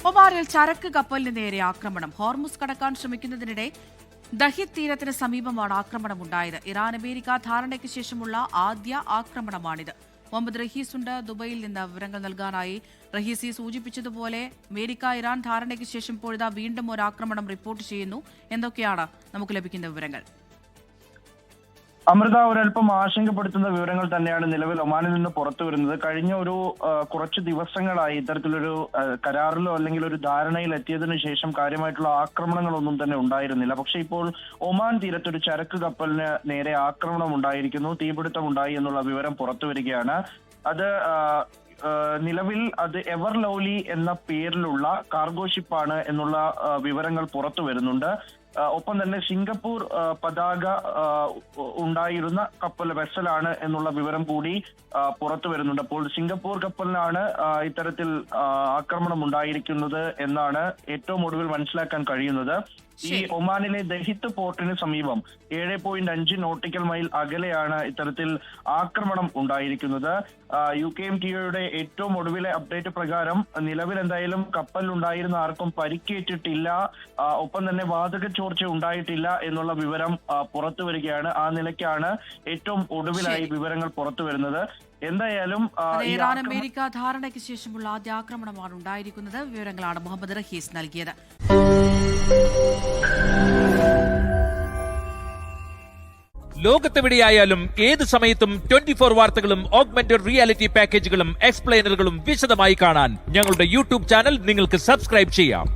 ഒമാനിൽ ചരക്ക് കപ്പലിന് നേരെ ആക്രമണം. ഹോർമുസ് കടക്കാൻ ശ്രമിക്കുന്നതിനിടെ ദഹിദ് തീരത്തിന് സമീപമാണ് ആക്രമണമുണ്ടായത്. ഇറാൻ അമേരിക്ക ധാരണയ്ക്ക് ശേഷമുള്ള ആദ്യ ആക്രമണമാണിത്. മുഹമ്മദ് റഹീസ് ഉണ്ട് ദുബൈയിൽ നിന്ന് വിവരങ്ങൾ നൽകാനായി. റഹീസി സൂചിപ്പിച്ചതുപോലെ അമേരിക്ക ഇറാൻ ധാരണയ്ക്ക് ശേഷം ഇപ്പോഴിതാ വീണ്ടും ഒരു ആക്രമണം റിപ്പോർട്ട് ചെയ്യുന്നു. എന്തൊക്കെയാണ് നമുക്ക് ലഭിക്കുന്ന വിവരങ്ങൾ? അമൃത, ഒരൽപ്പം ആശങ്കപ്പെടുത്തുന്ന വിവരങ്ങൾ തന്നെയാണ് നിലവിൽ ഒമാനിൽ നിന്ന് പുറത്തു വരുന്നത്. കഴിഞ്ഞ കുറച്ച് ദിവസങ്ങളായി ഇത്തരത്തിലൊരു കരാറിലോ അല്ലെങ്കിൽ ഒരു ധാരണയിൽ എത്തിയതിനു ശേഷം കാര്യമായിട്ടുള്ള ആക്രമണങ്ങളൊന്നും തന്നെ ഉണ്ടായിരുന്നില്ല. പക്ഷെ ഇപ്പോൾ ഒമാൻ തീരത്തൊരു ചരക്ക് കപ്പലിന് നേരെ ആക്രമണം ഉണ്ടായിരിക്കുന്നു, തീപിടുത്തം ഉണ്ടായി എന്നുള്ള വിവരം പുറത്തു വരികയാണ്. അത് നിലവിൽ അത് എവർ ലവ്ലി എന്ന പേരിലുള്ള കാർഗോ ഷിപ്പാണ് എന്നുള്ള വിവരങ്ങൾ പുറത്തു വരുന്നുണ്ട്. ഒപ്പം തന്നെ സിംഗപ്പൂർ പതാക ഉണ്ടായിരുന്ന വെസലാണ് എന്നുള്ള വിവരം കൂടി പുറത്തു വരുന്നുണ്ട്. അപ്പോൾ സിംഗപ്പൂർ കപ്പലിനാണ് ഇത്തരത്തിൽ ആക്രമണം ഉണ്ടായിരിക്കുന്നത് എന്നാണ് ഏറ്റവും ഒടുവിൽ മനസ്സിലാക്കാൻ കഴിയുന്നത്. ഈ ഒമാനിലെ ദഹിത്ത് പോർട്ടിന് സമീപം 7.5 നോട്ടിക്കൽ മൈൽ അകലെയാണ് ഇത്തരത്തിൽ ആക്രമണം ഉണ്ടായിരിക്കുന്നത്. UKMTOയുടെ ഏറ്റവും ഒടുവിലെ അപ്ഡേറ്റ് പ്രകാരം നിലവിൽ എന്തായാലും കപ്പലിലുണ്ടായിരുന്ന ആർക്കും പരിക്കേറ്റിട്ടില്ല, ഒപ്പം തന്നെ വാതക ചോർച്ച ഉണ്ടായിട്ടില്ല എന്നുള്ള വിവരം പുറത്തു വരികയാണ്. ആ നിലയ്ക്കാണ് ഏറ്റവും ഒടുവിലായി വിവരങ്ങൾ പുറത്തു വരുന്നത്. എന്തായാലും ഇറാൻ അമേരിക്ക ധാരണയ്ക്ക് ശേഷമുള്ള ആദ്യ ആക്രമണമാണ് ഉണ്ടായിരിക്കുന്നത്. വിവരങ്ങളാണ് മുഹമ്മദ് റഹീസ് നൽകിയത്. ലോകത്തെവിടെയായാലും ഏത് സമയത്തും 24 വാർത്തകളും ഓഗ്മെന്റഡ് റിയാലിറ്റി പാക്കേജുകളും എക്സ്പ്ലെയിനറുകളും വിശദമായി കാണാൻ ഞങ്ങളുടെ യൂട്യൂബ് ചാനൽ നിങ്ങൾക്ക് സബ്സ്ക്രൈബ് ചെയ്യാം.